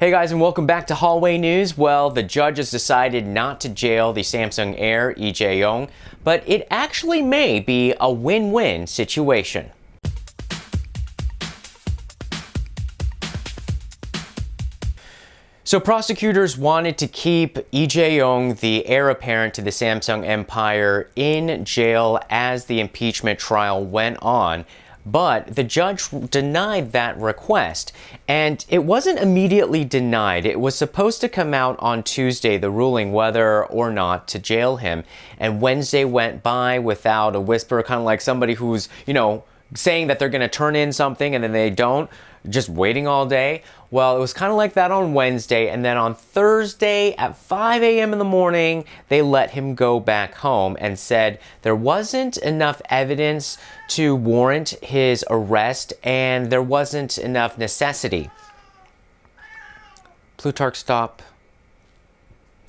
Hey guys, and welcome back to Hallway News. Well, the judge has decided not to jail the Samsung heir, Lee Jae-yong, but it actually may be a win-win situation. So prosecutors wanted to keep Lee Jae-yong, the heir apparent to the Samsung empire, in jail as the impeachment trial went on. But the judge denied that request, and it wasn't immediately denied. It was supposed to come out on Tuesday, the ruling whether or not to jail him. And Wednesday went by without a whisper, kind of like somebody who's, saying that they're going to turn in something and then they don't, just waiting all day. Well, it was kind of like that on Wednesday, and then on Thursday at 5 a.m. in the morning, they let him go back home and said there wasn't enough evidence to warrant his arrest and there wasn't enough necessity. Plutarch, stop.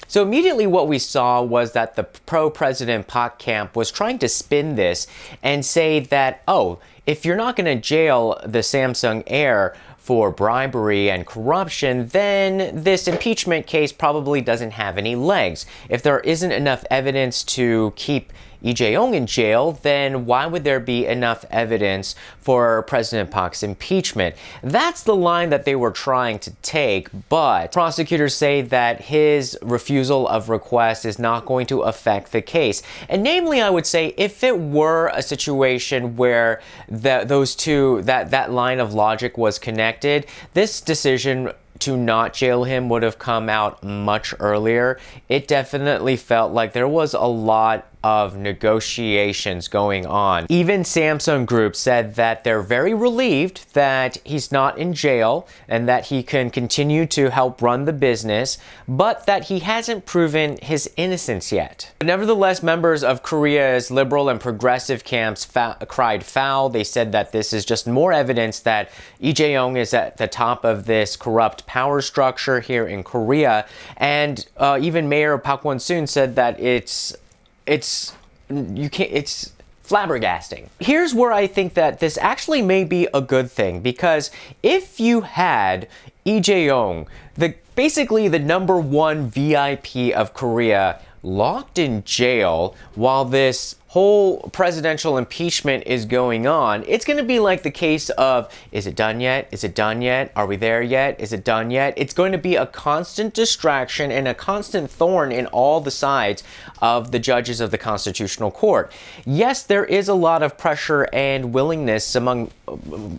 So immediately what we saw was that the pro-President Park camp was trying to spin this and say that, oh, if you're not going to jail the Samsung heir for bribery and corruption, then this impeachment case probably doesn't have any legs. If there isn't enough evidence to keep Lee Jae-yong in jail, then why would there be enough evidence for President Park's impeachment? That's the line that they were trying to take, but prosecutors say that his refusal of request is not going to affect the case. And namely, I would say, if it were a situation where that line of logic was connected, this decision to not jail him would have come out much earlier. It definitely felt like there was a lot of negotiations going on. Even Samsung Group said that they're very relieved that he's not in jail and that he can continue to help run the business, but that he hasn't proven his innocence yet. But nevertheless, members of Korea's liberal and progressive camps cried foul. They said that this is just more evidence that Lee Jae-yong is at the top of this corrupt power structure here in Korea. And even Mayor Park Won-soon said that it's flabbergasting. Here's where I think that this actually may be a good thing, because if you had Lee Jae-yong, basically the #1 VIP of Korea, locked in jail while this whole presidential impeachment is going on, it's going to be like the case of, is it done yet? Is it done yet? Are we there yet? Is it done yet? It's going to be a constant distraction and a constant thorn in all the sides of the judges of the Constitutional Court. Yes, there is a lot of pressure and willingness among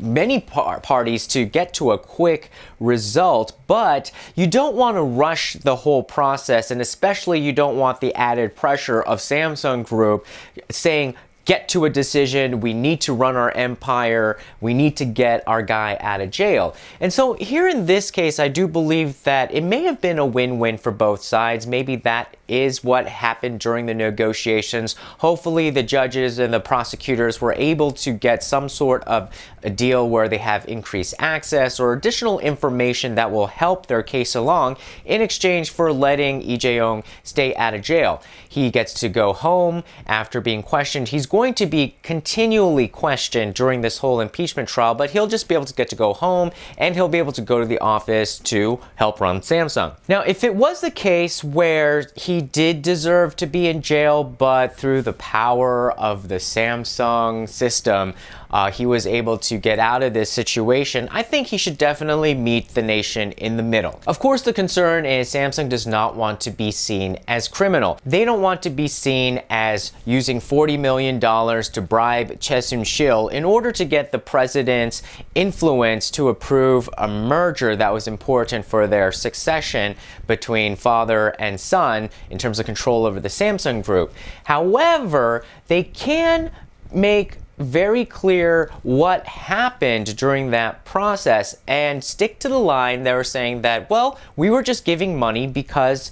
many parties to get to a quick result, but you don't want to rush the whole process, and especially you don't want the added pressure of Samsung Group saying, get to a decision, we need to run our empire, we need to get our guy out of jail. And so here in this case, I do believe that it may have been a win-win for both sides. Maybe that is what happened during the negotiations. Hopefully the judges and the prosecutors were able to get some sort of a deal where they have increased access or additional information that will help their case along in exchange for letting Lee Jae-yong stay out of jail. He gets to go home after being questioned. He's going to be continually questioned during this whole impeachment trial, but he'll just be able to get to go home and he'll be able to go to the office to help run Samsung. Now, if it was the case where he did deserve to be in jail, but through the power of the Samsung system, he was able to get out of this situation, I think he should definitely meet the nation in the middle. Of course, the concern is Samsung does not want to be seen as criminal. They don't want to be seen as using $40 million to bribe Soon-sil in order to get the president's influence to approve a merger that was important for their succession between father and son in terms of control over the Samsung Group. However, they can make very clear what happened during that process and stick to the line. They were saying that, well, we were just giving money because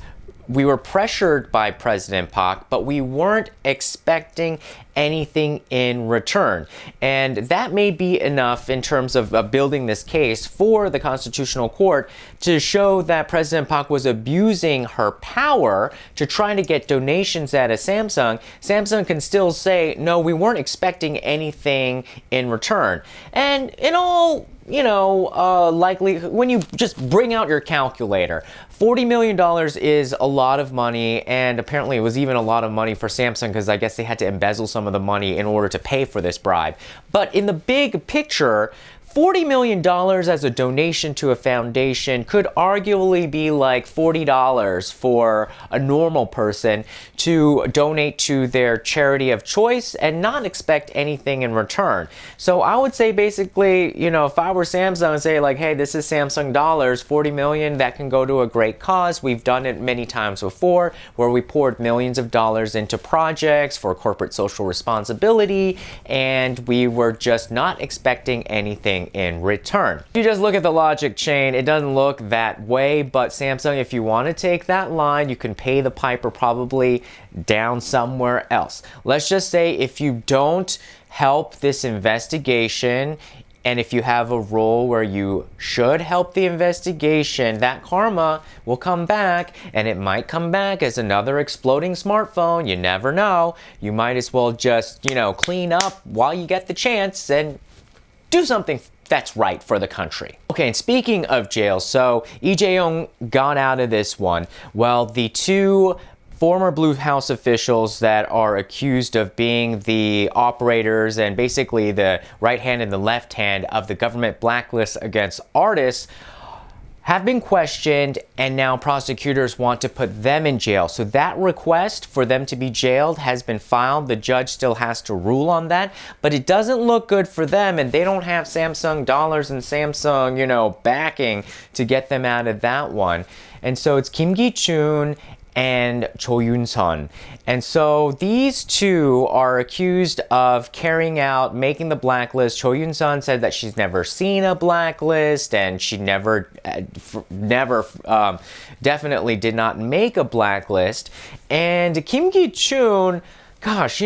we were pressured by President Park, but we weren't expecting anything in return. And that may be enough in terms of building this case for the Constitutional Court to show that President Park was abusing her power to try to get donations out of Samsung. Samsung can still say, no, we weren't expecting anything in return. And in all likely when you just bring out your calculator. $40 million is a lot of money, and apparently it was even a lot of money for Samsung because I guess they had to embezzle some of the money in order to pay for this bribe. But in the big picture, $40 million as a donation to a foundation could arguably be like $40 for a normal person to donate to their charity of choice and not expect anything in return. So I would say basically, if I were Samsung and say like, hey, this is Samsung dollars, 40 million, that can go to a great cause. We've done it many times before where we poured millions of dollars into projects for corporate social responsibility, and we were just not expecting anything in return. If you just look at the logic chain, it doesn't look that way, but Samsung, if you want to take that line, you can pay the piper probably down somewhere else. Let's just say if you don't help this investigation, and if you have a role where you should help the investigation, that karma will come back, and it might come back as another exploding smartphone. You never know. You might as well just, clean up while you get the chance and do something that's right for the country. Okay, and speaking of jail, so Lee Jae-yong got out of this one. Well, the two former Blue House officials that are accused of being the operators and basically the right hand and the left hand of the government blacklist against artists have been questioned, and now prosecutors want to put them in jail. So that request for them to be jailed has been filed. The judge still has to rule on that, but it doesn't look good for them, and they don't have Samsung dollars and Samsung, backing to get them out of that one. And so it's ki-choon and Cho Yoon-sun. And so these two are accused of carrying out, making the blacklist. Choi Eun Sun said that she's never seen a blacklist, and she never definitely did not make a blacklist. And ki-choon, gosh,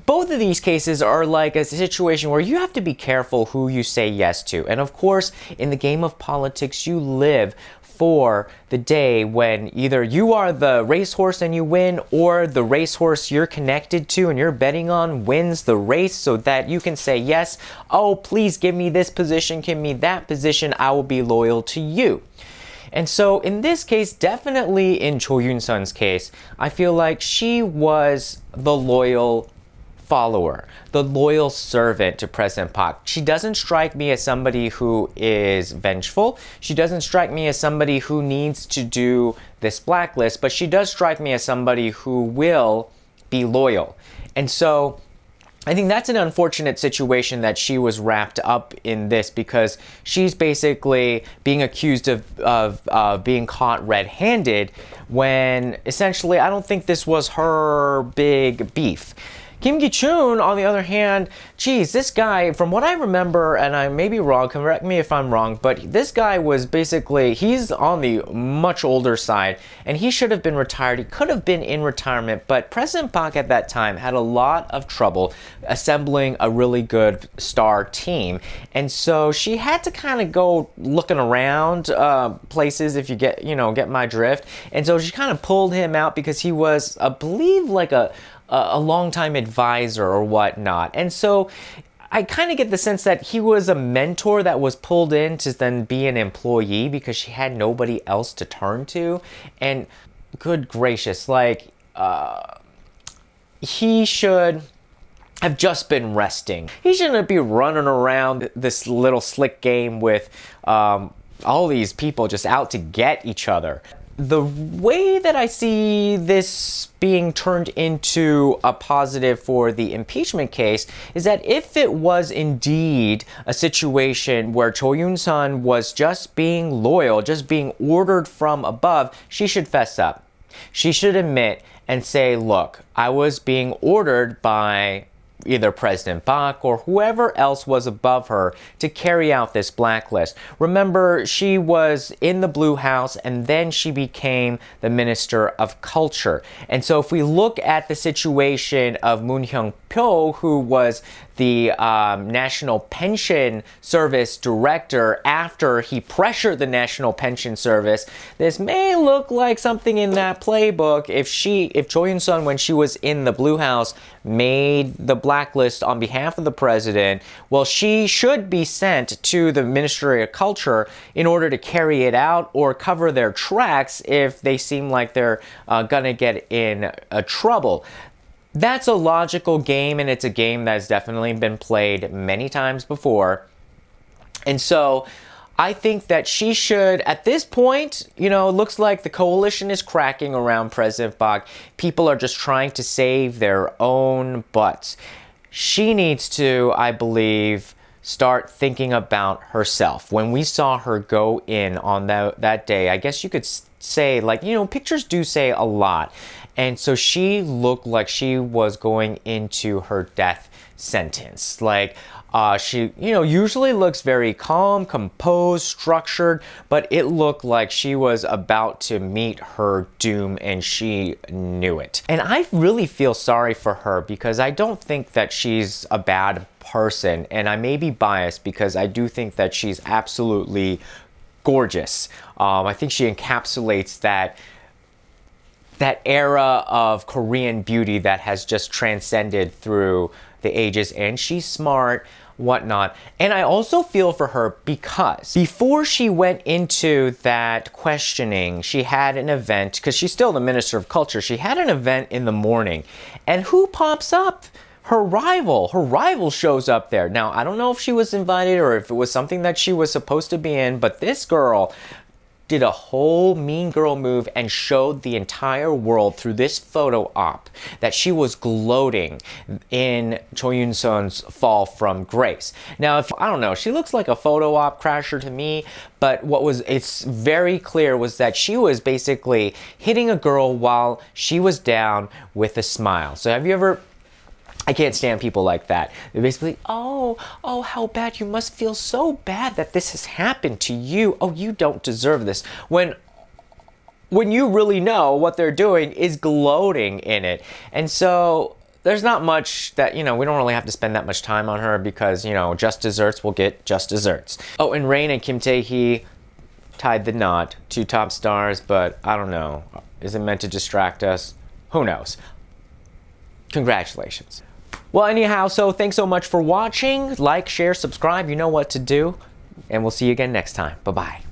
both of these cases are like a situation where you have to be careful who you say yes to. And of course, in the game of politics, you live for the day when either you are the racehorse and you win, or the racehorse you're connected to and you're betting on wins the race, so that you can say yes, oh, please give me this position, give me that position, I will be loyal to you. And so in this case, definitely in Cho Yoon-sun's case, I feel like she was the loyal follower, the loyal servant to President Park. She doesn't strike me as somebody who is vengeful. She doesn't strike me as somebody who needs to do this blacklist, but she does strike me as somebody who will be loyal. And so I think that's an unfortunate situation that she was wrapped up in this, because she's basically being accused of being caught red-handed when essentially I don't think this was her big beef. Ki-choon, on the other hand, geez, this guy, from what I remember, and I may be wrong, correct me if I'm wrong, but this guy was basically, he's on the much older side, and he should have been retired. He could have been in retirement, but President Park at that time had a lot of trouble assembling a really good star team, and so she had to kind of go looking around places, if you get my drift, and so she kind of pulled him out because he was, I believe, like a longtime advisor or whatnot. And so I kind of get the sense that he was a mentor that was pulled in to then be an employee because she had nobody else to turn to. And good gracious, like, he should have just been resting. He shouldn't be running around this little slick game with all these people just out to get each other. The way that I see this being turned into a positive for the impeachment case is that if it was indeed a situation where Choi Eun Sun was just being loyal, just being ordered from above, she should fess up. She should admit and say, look, I was being ordered by either President Park or whoever else was above her to carry out this blacklist. Remember, she was in the Blue House and then she became the Minister of Culture. And so if we look at the situation of Moon Hyung-pyo, who was the National Pension Service director after he pressured the National Pension Service. This may look like something in that playbook. If Choi Eun Sun, when she was in the Blue House, made the blacklist on behalf of the president, well, she should be sent to the Ministry of Culture in order to carry it out or cover their tracks if they seem like they're gonna get in trouble. That's a logical game, and it's a game that's definitely been played many times before. And so I think that she should, at this point, you know, it looks like the coalition is cracking around President Park. People are just trying to save their own butts. She needs to, I believe, start thinking about herself. When we saw her go in on that day, I guess you could say, like, you know, pictures do say a lot. And so she looked like she was going into her death sentence. Like, she, you know, usually looks very calm, composed, structured, but it looked like she was about to meet her doom, and she knew it. And I really feel sorry for her because I don't think that she's a bad person, and I may be biased because I do think that she's absolutely gorgeous. I think she encapsulates that era of Korean beauty that has just transcended through the ages, and she's smart, whatnot. And I also feel for her because before she went into that questioning, she had an event, because she's still the Minister of Culture, she had an event in the morning, and who pops up? Her rival. Her rival shows up there. Now, I don't know if she was invited or if it was something that she was supposed to be in, but this girl did a whole mean girl move and showed the entire world through this photo op that she was gloating in Cho Yoon-sun's fall from grace. Now, if I don't know, she looks like a photo op crasher to me, but it's very clear was that she was basically hitting a girl while she was down with a smile. So have you ever, I can't stand people like that. They're basically, oh, how bad. You must feel so bad that this has happened to you. Oh, you don't deserve this. When you really know what they're doing is gloating in it. And so there's not much that, you know, we don't really have to spend that much time on her because, you know, just desserts will get just desserts. Oh, and Rain and Kim Tae-hee tied the knot. 2 top stars, but I don't know. Is it meant to distract us? Who knows? Congratulations. Well, anyhow, so thanks so much for watching. Like, share, subscribe. You know what to do. And we'll see you again next time. Bye-bye.